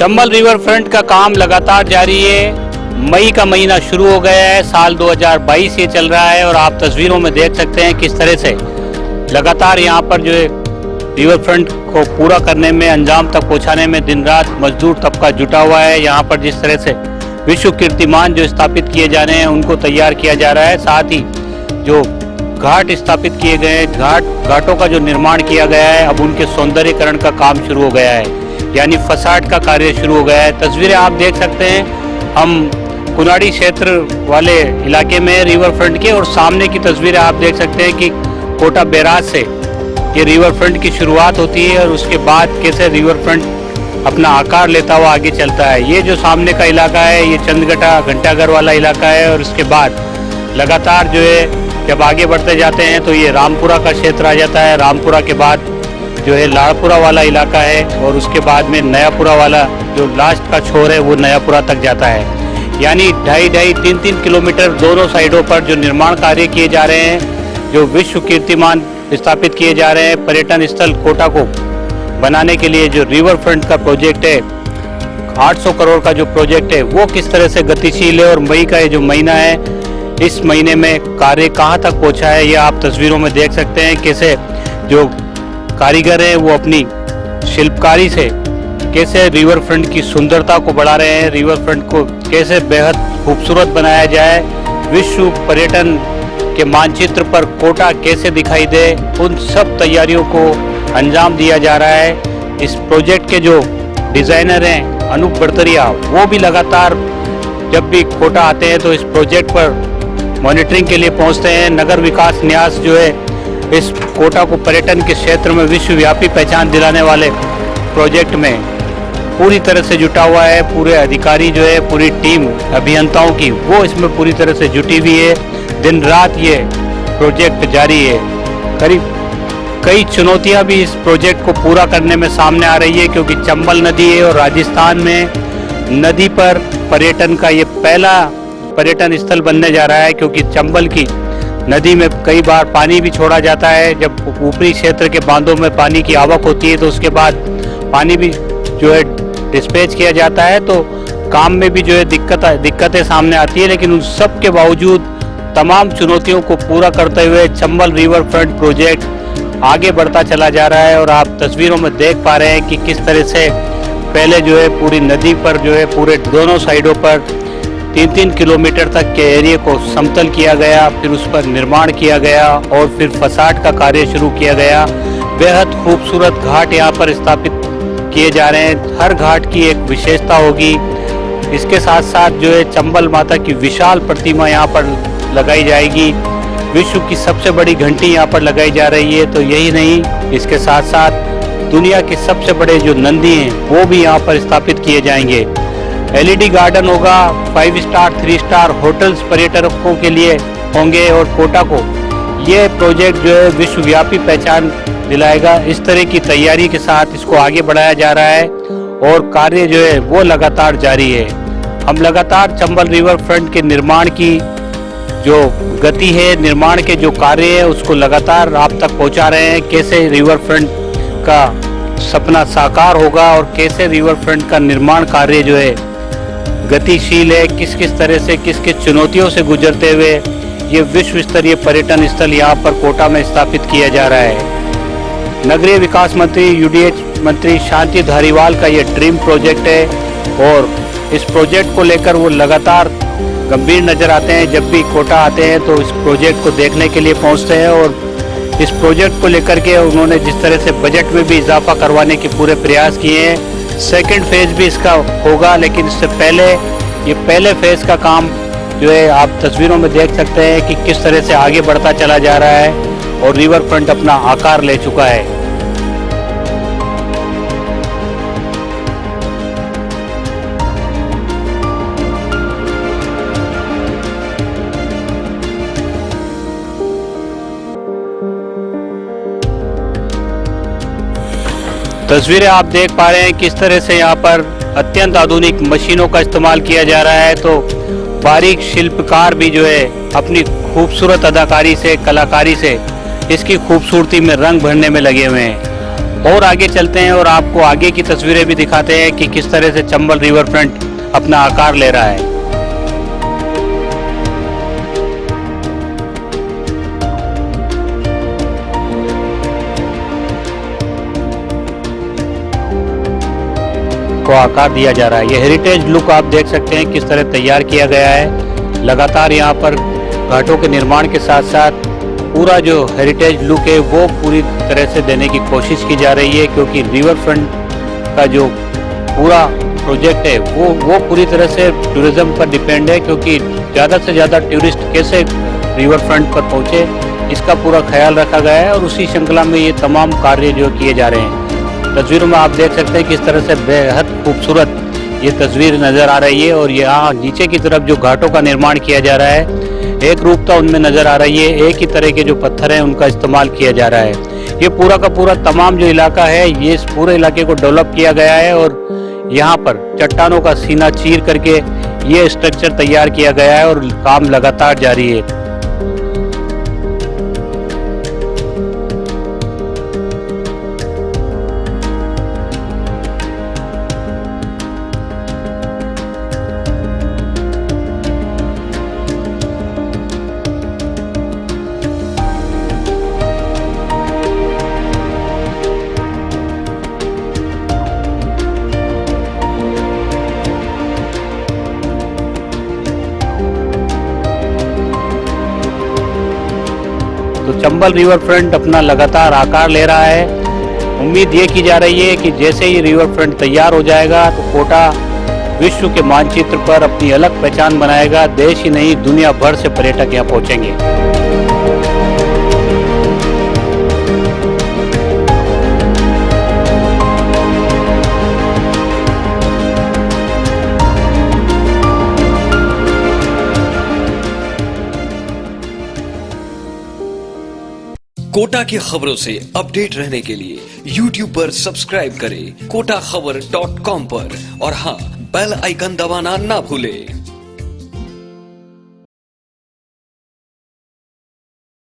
Chambal river front का काम लगातार जारी है। मई का महीना शुरू हो गया है, साल 2022 ये चल रहा है और आप तस्वीरों में देख सकते हैं किस तरह से लगातार यहाँ पर जो है रिवर फ्रंट को पूरा करने में, अंजाम तक पहुँचाने में दिन रात मजदूर तबका जुटा हुआ है। यहाँ पर जिस तरह से विश्व कीर्तिमान जो स्थापित किए जा रहे हैं उनको तैयार किया जा रहा है, साथ ही जो घाट स्थापित किए गए हैं, घाटों का जो निर्माण किया गया है, अब उनके सौंदर्यीकरण का काम शुरू हो गया है, यानी फसाड का कार्य शुरू हो गया है। तस्वीरें आप देख सकते हैं, हम कुनाड़ी क्षेत्र वाले इलाके में रिवर फ्रंट के, और सामने की तस्वीरें आप देख सकते हैं कि कोटा बैराज से ये रिवर फ्रंट की शुरुआत होती है और उसके बाद कैसे रिवर फ्रंट अपना आकार लेता हुआ आगे चलता है। ये जो सामने का इलाका है ये चंदगटा घंटाघर वाला इलाका है और उसके बाद लगातार जो है जब आगे बढ़ते जाते हैं तो ये रामपुरा का क्षेत्र आ जाता है। रामपुरा के बाद जो है लाड़पुरा वाला इलाका है और उसके बाद में नयापुरा वाला जो लास्ट का छोर है वो नयापुरा तक जाता है। यानी 2.5-3 किलोमीटर दोनों साइडों पर जो निर्माण कार्य किए जा रहे हैं, जो विश्व कीर्तिमान स्थापित किए जा रहे हैं, पर्यटन स्थल कोटा को बनाने के लिए जो रिवर फ्रंट का प्रोजेक्ट है, 800 करोड़ का जो प्रोजेक्ट है वो किस तरह से गतिशील है और मई का ये जो महीना है, इस महीने में कार्य कहाँ तक पहुँचा है ये आप तस्वीरों में देख सकते हैं। कैसे जो कारीगर हैं वो अपनी शिल्पकारी से कैसे रिवर फ्रंट की सुंदरता को बढ़ा रहे हैं, रिवर फ्रंट को कैसे बेहद खूबसूरत बनाया जाए, विश्व पर्यटन के मानचित्र पर कोटा कैसे दिखाई दे, उन सब तैयारियों को अंजाम दिया जा रहा है। इस प्रोजेक्ट के जो डिज़ाइनर हैं अनूप बड़तरिया, वो भी लगातार जब भी कोटा आते हैं तो इस प्रोजेक्ट पर मॉनिटरिंग के लिए पहुंचते हैं। नगर विकास न्यास जो है इस कोटा को पर्यटन के क्षेत्र में विश्वव्यापी पहचान दिलाने वाले प्रोजेक्ट में पूरी तरह से जुटा हुआ है। पूरे अधिकारी जो है, पूरी टीम अभियंताओं की वो इसमें पूरी तरह से जुटी हुई है। दिन रात ये प्रोजेक्ट जारी है। करीब कई चुनौतियां भी इस प्रोजेक्ट को पूरा करने में सामने आ रही है, क्योंकि चंबल नदी है और राजस्थान में नदी पर पर्यटन का ये पहला पर्यटन स्थल बनने जा रहा है। क्योंकि चंबल की नदी में कई बार पानी भी छोड़ा जाता है, जब ऊपरी क्षेत्र के बांधों में पानी की आवक होती है तो उसके बाद पानी भी जो है डिस्पैच किया जाता है, तो काम में भी जो है दिक्कतें सामने आती है। लेकिन उन सब के बावजूद तमाम चुनौतियों को पूरा करते हुए चंबल रिवर फ्रंट प्रोजेक्ट आगे बढ़ता चला जा रहा है। और आप तस्वीरों में देख पा रहे हैं कि किस तरह से पहले जो है पूरी नदी पर जो है पूरे दोनों साइडों पर 3-3 किलोमीटर तक के एरिया को समतल किया गया, फिर उस पर निर्माण किया गया और फिर फसाड का कार्य शुरू किया गया। बेहद खूबसूरत घाट यहाँ पर स्थापित किए जा रहे हैं। हर घाट की एक विशेषता होगी। इसके साथ साथ जो है चंबल माता की विशाल प्रतिमा यहाँ पर लगाई जाएगी। विश्व की सबसे बड़ी घंटी यहाँ पर लगाई जा रही है। तो यही नहीं, इसके साथ साथ दुनिया के सबसे बड़े जो नंदी हैं वो भी यहाँ पर स्थापित किए जाएंगे। LED गार्डन होगा, 5 स्टार 3 स्टार होटल्स पर्यटकों के लिए होंगे और कोटा को ये प्रोजेक्ट जो है विश्वव्यापी पहचान दिलाएगा। इस तरह की तैयारी के साथ इसको आगे बढ़ाया जा रहा है और कार्य जो है वो लगातार जारी है। हम लगातार चंबल रिवर फ्रंट के निर्माण की जो गति है, निर्माण के जो कार्य है उसको लगातार आप तक पहुंचा रहे हैं। कैसे रिवर फ्रंट का सपना साकार होगा और कैसे रिवर फ्रंट का निर्माण कार्य जो है गतिशील है, किस किस तरह से किस किस चुनौतियों से गुजरते हुए ये विश्व स्तरीय पर्यटन स्थल यहाँ पर कोटा में स्थापित किया जा रहा है। नगरीय विकास मंत्री UDH मंत्री शांति धारीवाल का ये ड्रीम प्रोजेक्ट है और इस प्रोजेक्ट को लेकर वो लगातार गंभीर नजर आते हैं। जब भी कोटा आते हैं तो इस प्रोजेक्ट को देखने के लिए पहुंचते हैं और इस प्रोजेक्ट को लेकर के उन्होंने जिस तरह से बजट में भी इजाफा करवाने के पूरे प्रयास किए हैं। सेकंड फेज भी इसका होगा, लेकिन इससे पहले ये पहले फेज का काम जो है आप तस्वीरों में देख सकते हैं कि किस तरह से आगे बढ़ता चला जा रहा है और रिवर फ्रंट अपना आकार ले चुका है। तस्वीरें आप देख पा रहे हैं किस तरह से यहाँ पर अत्यंत आधुनिक मशीनों का इस्तेमाल किया जा रहा है। तो बारीक शिल्पकार भी जो है अपनी खूबसूरत अदाकारी से, कलाकारी से इसकी खूबसूरती में रंग भरने में लगे हुए हैं। और आगे चलते हैं और आपको आगे की तस्वीरें भी दिखाते हैं कि किस तरह से चंबल रिवर फ्रंट अपना आकार ले रहा है। को आकार दिया जा रहा है। ये हेरिटेज लुक आप देख सकते हैं किस तरह तैयार किया गया है। लगातार यहाँ पर घाटों के निर्माण के साथ साथ पूरा जो हेरिटेज लुक है वो पूरी तरह से देने की कोशिश की जा रही है, क्योंकि रिवर फ्रंट का जो पूरा प्रोजेक्ट है वो पूरी तरह से टूरिज्म पर डिपेंड है, क्योंकि ज़्यादा से ज़्यादा टूरिस्ट कैसे रिवर फ्रंट पर पहुँचे इसका पूरा ख्याल रखा गया है और उसी श्रृंखला में ये तमाम कार्य जो किए जा रहे हैं। तस्वीरों में आप देख सकते हैं किस तरह से बेहद खूबसूरत ये तस्वीर नज़र आ रही है। और यहाँ नीचे की तरफ जो घाटों का निर्माण किया जा रहा है एक रूपता उनमें नज़र आ रही है, एक ही तरह के जो पत्थर हैं उनका इस्तेमाल किया जा रहा है। ये पूरा का पूरा तमाम जो इलाका है ये इस पूरे इलाके को डेवलप किया गया है और यहाँ पर चट्टानों का सीना चीर करके ये स्ट्रक्चर तैयार किया गया है और काम लगातार जारी है। तो चंबल रिवर फ्रंट अपना लगातार आकार ले रहा है। उम्मीद ये की जा रही है कि जैसे ही रिवर फ्रंट तैयार हो जाएगा तो कोटा विश्व के मानचित्र पर अपनी अलग पहचान बनाएगा। देश ही नहीं दुनिया भर से पर्यटक यहाँ पहुँचेंगे। कोटा की खबरों से अपडेट रहने के लिए YouTube पर सब्सक्राइब करें kotakhbar.com पर और हाँ बेल आइकन दबाना ना भूलें।